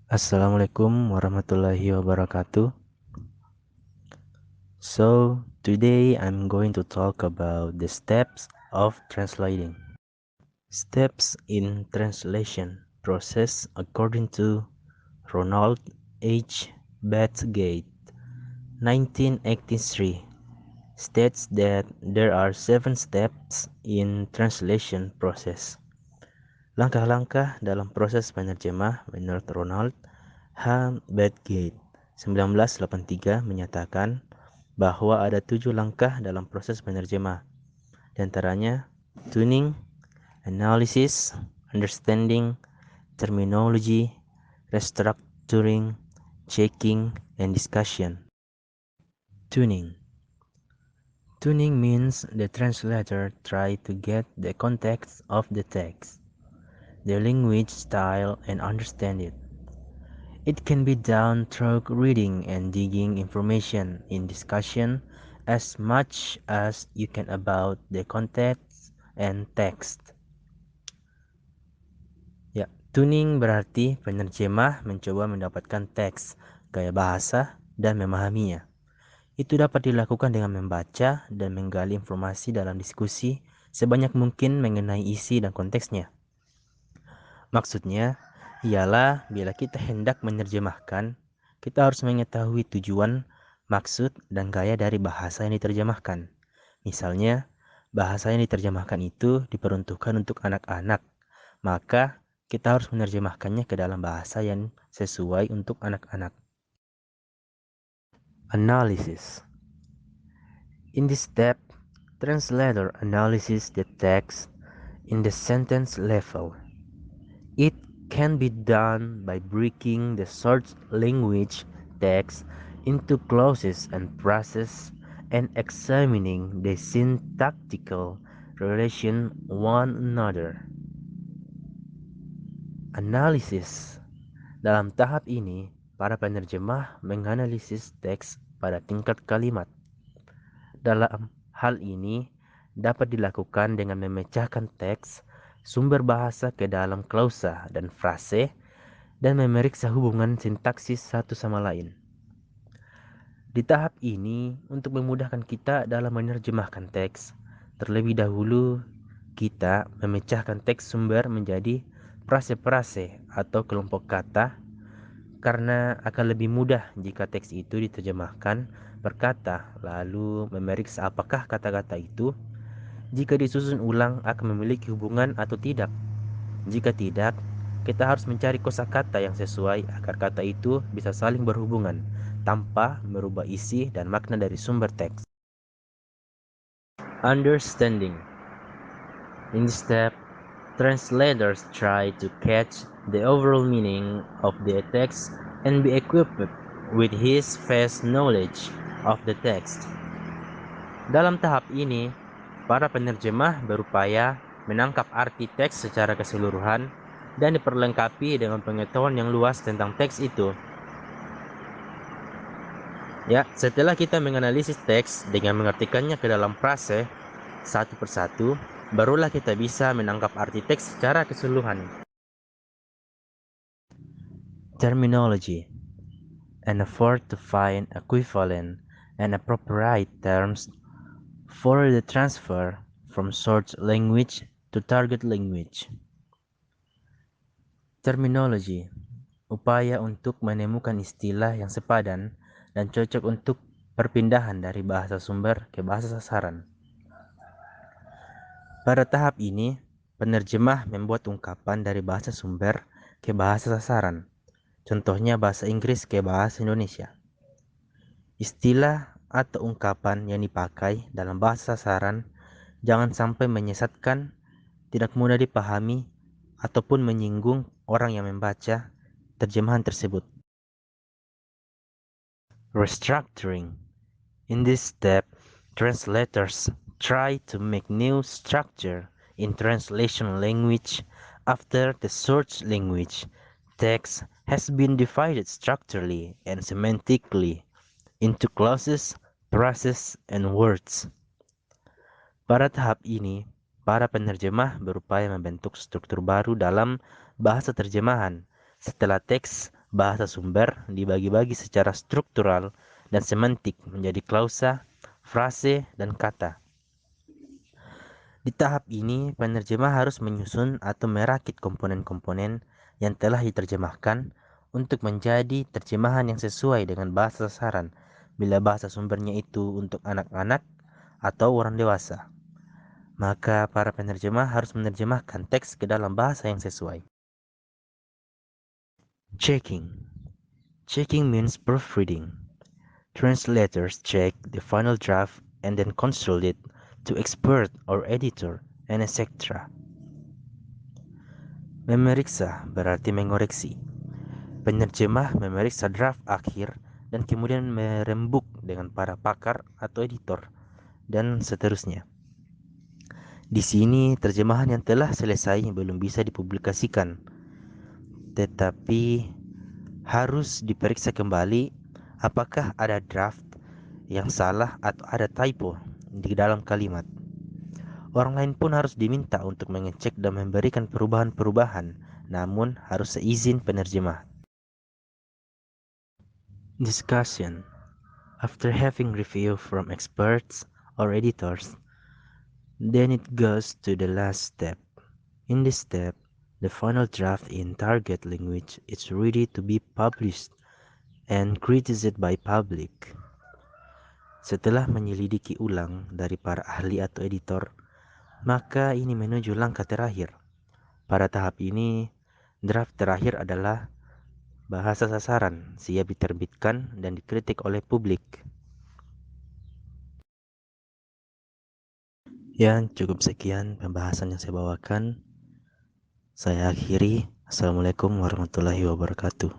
Assalamualaikum warahmatullahi wabarakatuh. So, today I'm going to talk about the steps of translating. Steps in translation process according to Ronald H. Bathgate, 1983, states that there are 7 steps in translation process. Langkah-langkah dalam proses penerjemah menurut Ronald H. Bathgate 1983 menyatakan bahwa ada 7 langkah dalam proses penerjemah, di antaranya tuning, analysis, understanding, terminology, restructuring, checking, and discussion. Tuning. Tuning means the translator tries to get the context of the text, the language style, and understand it. It can be done through reading and digging information in discussion as much as you can about the context and text. Ya, tuning berarti penerjemah mencoba mendapatkan teks, gaya bahasa, dan memahaminya. Itu dapat dilakukan dengan membaca dan menggali informasi dalam diskusi sebanyak mungkin mengenai isi dan konteksnya. Maksudnya, ialah bila kita hendak menerjemahkan, kita harus mengetahui tujuan, maksud, dan gaya dari bahasa yang diterjemahkan. Misalnya, bahasa yang diterjemahkan itu diperuntukkan untuk anak-anak, maka kita harus menerjemahkannya ke dalam bahasa yang sesuai untuk anak-anak. Analysis. In this step, translator analyzes the text in the sentence level. It can be done by breaking the source language text into clauses and phrases and examining the syntactical relation one another. Analisis. Dalam tahap ini, para penerjemah menganalisis teks pada tingkat kalimat. Dalam hal ini, dapat dilakukan dengan memecahkan teks sumber bahasa ke dalam klausa dan frase dan memeriksa hubungan sintaksis satu sama lain. Di tahap ini, untuk memudahkan kita dalam menerjemahkan teks, terlebih dahulu kita memecahkan teks sumber menjadi frase-frase atau kelompok kata karena akan lebih mudah jika teks itu diterjemahkan berkata lalu memeriksa apakah kata-kata itu jika disusun ulang akan memiliki hubungan atau tidak. Jika tidak, kita harus mencari kosakata yang sesuai agar kata itu bisa saling berhubungan tanpa merubah isi dan makna dari sumber teks. Understanding. In this step, translators try to catch the overall meaning of the text and be equipped with his vast knowledge of the text. Dalam tahap ini, para penerjemah berupaya menangkap arti teks secara keseluruhan dan diperlengkapi dengan pengetahuan yang luas tentang teks itu. Ya, setelah kita menganalisis teks dengan mengartikannya ke dalam frase satu persatu, barulah kita bisa menangkap arti teks secara keseluruhan. Terminology. An effort to find equivalent and appropriate terms for the transfer from source language to target language. Terminology, upaya untuk menemukan istilah yang sepadan dan cocok untuk perpindahan dari bahasa sumber ke bahasa sasaran. Pada tahap ini, penerjemah membuat ungkapan dari bahasa sumber ke bahasa sasaran, contohnya bahasa Inggris ke bahasa Indonesia. Istilah atau ungkapan yang dipakai dalam bahasa sasaran jangan sampai menyesatkan, tidak mudah dipahami, ataupun menyinggung orang yang membaca terjemahan tersebut. Restructuring. In this step, translators try to make new structure in translation language after the source language text has been divided structurally and semantically into clauses, phrases, and words. Pada tahap ini, para penerjemah berupaya membentuk struktur baru dalam bahasa terjemahan setelah teks Bahasa sumber dibagi-bagi secara struktural dan semantik menjadi klausa, frase, dan kata. Di tahap ini, penerjemah harus menyusun atau merakit komponen-komponen yang telah diterjemahkan untuk menjadi terjemahan yang sesuai dengan bahasa sasaran bila bahasa sumbernya itu untuk anak-anak atau orang dewasa. Maka para penerjemah harus menerjemahkan teks ke dalam bahasa yang sesuai. Checking. Checking means proofreading. Translators check the final draft and then consult it to expert or editor and etc. Memeriksa berarti mengoreksi. Penerjemah memeriksa draft akhir dan kemudian merembuk dengan para pakar atau editor dan seterusnya. Di sini terjemahan yang telah selesai belum bisa dipublikasikan, tetapi harus diperiksa kembali apakah ada draft yang salah atau ada typo di dalam kalimat. Orang lain pun harus diminta untuk mengecek dan memberikan perubahan-perubahan, namun harus seizin penerjemah. Discussion. After having review from experts or editors, then it goes to the last step. In this step, the final draft in target language is ready to be published and criticized by public. Setelah menyelidiki ulang dari para ahli atau editor, maka ini menuju langkah terakhir. Pada tahap ini, draft terakhir adalah bahasa sasaran, siap diterbitkan dan dikritik oleh publik. Ya, cukup sekian pembahasan yang saya bawakan. Saya akhiri. Assalamualaikum warahmatullahi wabarakatuh.